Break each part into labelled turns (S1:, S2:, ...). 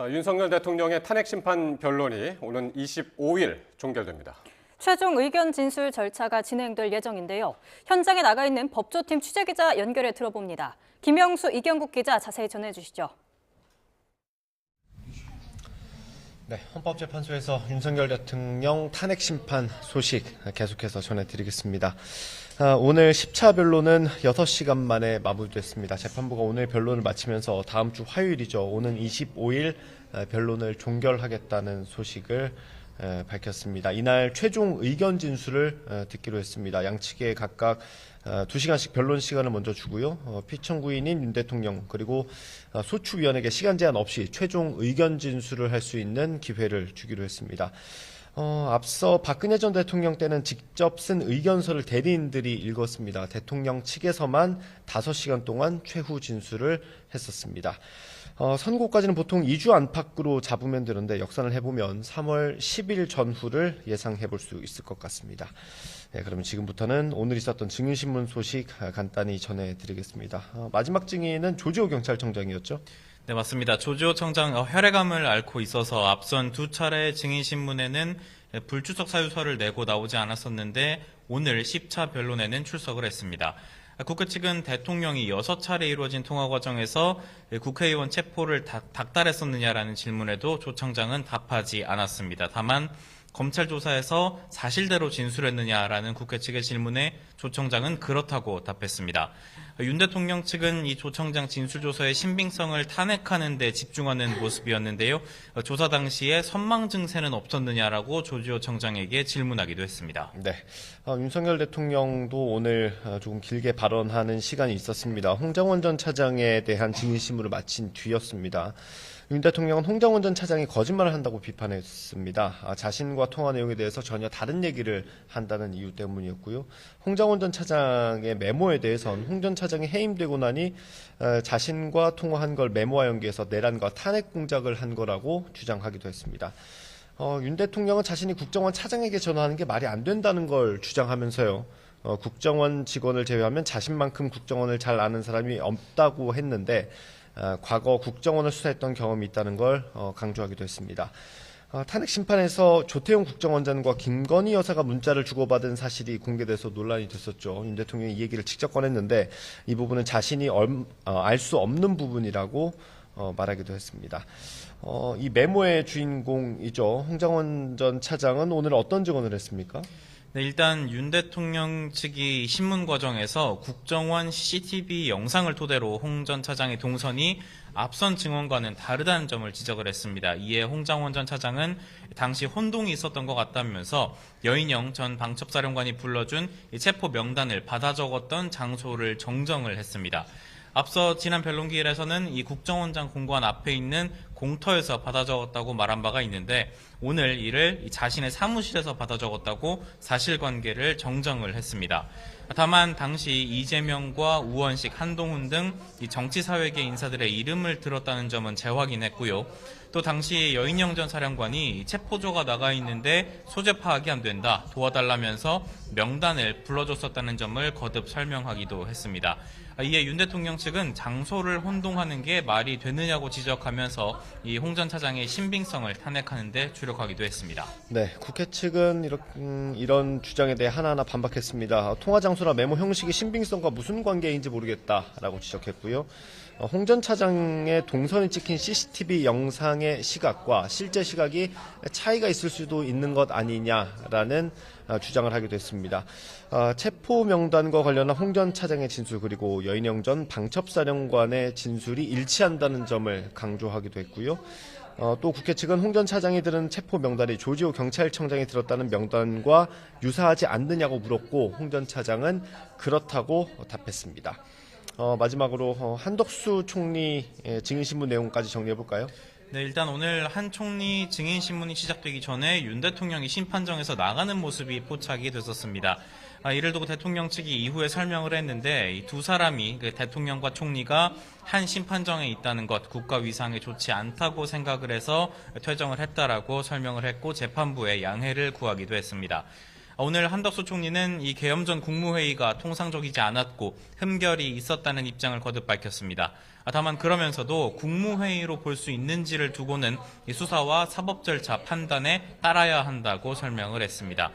S1: 윤석열 대통령의 탄핵 심판 변론이 오는 25일 종결됩니다.
S2: 최종 의견 진술 절차가 진행될 예정인데요. 현장에 나가 있는 법조팀 취재기자 연결해 들어봅니다. 김영수, 이경국 기자 자세히 전해주시죠.
S3: 네, 헌법재판소에서 윤석열 대통령 탄핵 심판 소식 계속해서 전해드리겠습니다. 오늘 10차 변론은 6시간 만에 마무리됐습니다. 재판부가 오늘 변론을 마치면서 다음 주 화요일이죠. 오는 25일 변론을 종결하겠다는 소식을 밝혔습니다. 이날 최종 의견 진술을 듣기로 했습니다. 양측에 각각 2시간씩 변론 시간을 먼저 주고요. 피청구인인 윤 대통령 그리고 소추위원에게 시간 제한 없이 최종 의견 진술을 할 수 있는 기회를 주기로 했습니다. 앞서 박근혜 전 대통령 때는 직접 쓴 의견서를 대리인들이 읽었습니다. 대통령 측에서만 5시간 동안 최후 진술을 했었습니다. 선고까지는 보통 2주 안팎으로 잡으면 되는데 역산을 해보면 3월 10일 전후를 예상해 볼 수 있을 것 같습니다. 네, 그러면 지금부터는 오늘 있었던 증인신문 소식 간단히 전해드리겠습니다. 마지막 증인은 조지호 경찰청장이었죠?
S4: 네, 맞습니다. 조지호 청장 혈액암을 앓고 있어서 앞선 2차례 증인신문에는 불출석 사유서를 내고 나오지 않았었는데 오늘 10차 변론에는 출석을 했습니다. 국회 측은 대통령이 6차례 이루어진 통화 과정에서 국회의원 체포를 닥달했었느냐라는 질문에도 조 청장은 답하지 않았습니다. 다만 검찰 조사에서 사실대로 진술했느냐라는 국회 측의 질문에 조 청장은 그렇다고 답했습니다. 윤 대통령 측은 이 조 청장 진술조서의 신빙성을 탄핵하는 데 집중하는 모습이었는데요. 조사 당시에 선망 증세는 없었느냐라고 조지호 청장에게 질문하기도 했습니다.
S3: 네, 윤석열 대통령도 오늘 조금 길게 발언하는 시간이 있었습니다. 홍장원 전 차장에 대한 증인신문을 마친 뒤였습니다. 윤 대통령은 홍장원 전 차장이 거짓말을 한다고 비판했습니다. 자신과 통화 내용에 대해서 전혀 다른 얘기를 한다는 이유 때문이었고요. 홍장원 전 차장의 메모에 대해서는 홍 전 차장이 해임되고 나니 자신과 통화한 걸 메모와 연계해서 내란과 탄핵 공작을 한 거라고 주장하기도 했습니다. 윤 대통령은 자신이 국정원 차장에게 전화하는 게 말이 안 된다는 걸 주장하면서요. 국정원 직원을 제외하면 자신만큼 국정원을 잘 아는 사람이 없다고 했는데 과거 국정원을 수사했던 경험이 있다는 걸 강조하기도 했습니다. 탄핵 심판에서 조태용 국정원장과 김건희 여사가 문자를 주고받은 사실이 공개돼서 논란이 됐었죠. 윤 대통령이 이 얘기를 직접 꺼냈는데 이 부분은 자신이 알 수 없는 부분이라고 말하기도 했습니다. 이 메모의 주인공이죠. 홍장원 전 차장은 오늘 어떤 증언을 했습니까?
S4: 네, 일단 윤 대통령 측이 신문 과정에서 국정원 CCTV 영상을 토대로 홍 전 차장의 동선이 앞선 증언과는 다르다는 점을 지적을 했습니다. 이에 홍장원 전 차장은 당시 혼동이 있었던 것 같다면서 여인영 전 방첩사령관이 불러준 체포 명단을 받아 적었던 장소를 정정을 했습니다. 앞서 지난 변론기일에서는 이 국정원장 공관 앞에 있는 공터에서 받아 적었다고 말한 바가 있는데 오늘 이를 자신의 사무실에서 받아 적었다고 사실관계를 정정을 했습니다. 다만 당시 이재명과 우원식, 한동훈 등 이 정치사회계 인사들의 이름을 들었다는 점은 재확인했고요. 또 당시 여인영 전 사령관이 체포조가 나가 있는데 소재 파악이 안 된다, 도와달라면서 명단을 불러줬었다는 점을 거듭 설명하기도 했습니다. 이에 윤 대통령 측은 장소를 혼동하는 게 말이 되느냐고 지적하면서 이 홍 전 차장의 신빙성을 탄핵하는 데 주력하기도 했습니다.
S3: 네, 국회 측은 이런 주장에 대해 하나하나 반박했습니다. 통화 장소나 메모 형식이 신빙성과 무슨 관계인지 모르겠다라고 지적했고요. 홍 전 차장의 동선이 찍힌 CCTV 영상의 시각과 실제 시각이 차이가 있을 수도 있는 것 아니냐라는 주장을 하기도 했습니다. 체포 명단과 관련한 홍 전 차장의 진술 그리고 여인영 전 방첩사령관의 진술이 일치한다는 점을 강조하기도 했고요. 또 국회 측은 홍 전 차장이 들은 체포 명단이 조지호 경찰청장이 들었다는 명단과 유사하지 않느냐고 물었고 홍 전 차장은 그렇다고 답했습니다. 마지막으로 한덕수 총리 증인신문 내용까지 정리해볼까요?
S4: 네, 일단 오늘 한 총리 증인신문이 시작되기 전에 윤 대통령이 심판정에서 나가는 모습이 포착이 됐었습니다. 이를 두고 대통령 측이 이후에 설명을 했는데 이 두 사람이 대통령과 총리가 한 심판정에 있다는 것 국가 위상에 좋지 않다고 생각을 해서 퇴정을 했다라고 설명을 했고 재판부에 양해를 구하기도 했습니다. 오늘 한덕수 총리는 이 개엄 전 국무회의가 통상적이지 않았고 흠결이 있었다는 입장을 거듭 밝혔습니다. 다만 그러면서도 국무회의로 볼 수 있는지를 두고는 이 수사와 사법 절차 판단에 따라야 한다고 설명을 했습니다.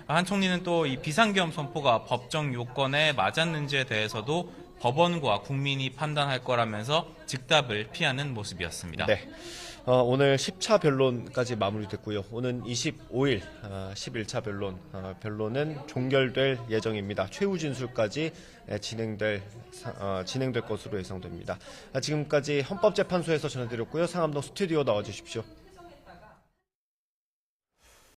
S4: 한 총리는 또 이 비상계엄 선포가 법정 요건에 맞았는지에 대해서도 법원과 국민이 판단할 거라면서 즉답을 피하는 모습이었습니다.
S3: 네. 오늘 10차 변론까지 마무리됐고요. 오는 25일 11차 변론은 종결될 예정입니다. 최후 진술까지 진행될 것으로 예상됩니다. 지금까지 헌법재판소에서 전해드렸고요. 상암동 스튜디오 나와주십시오.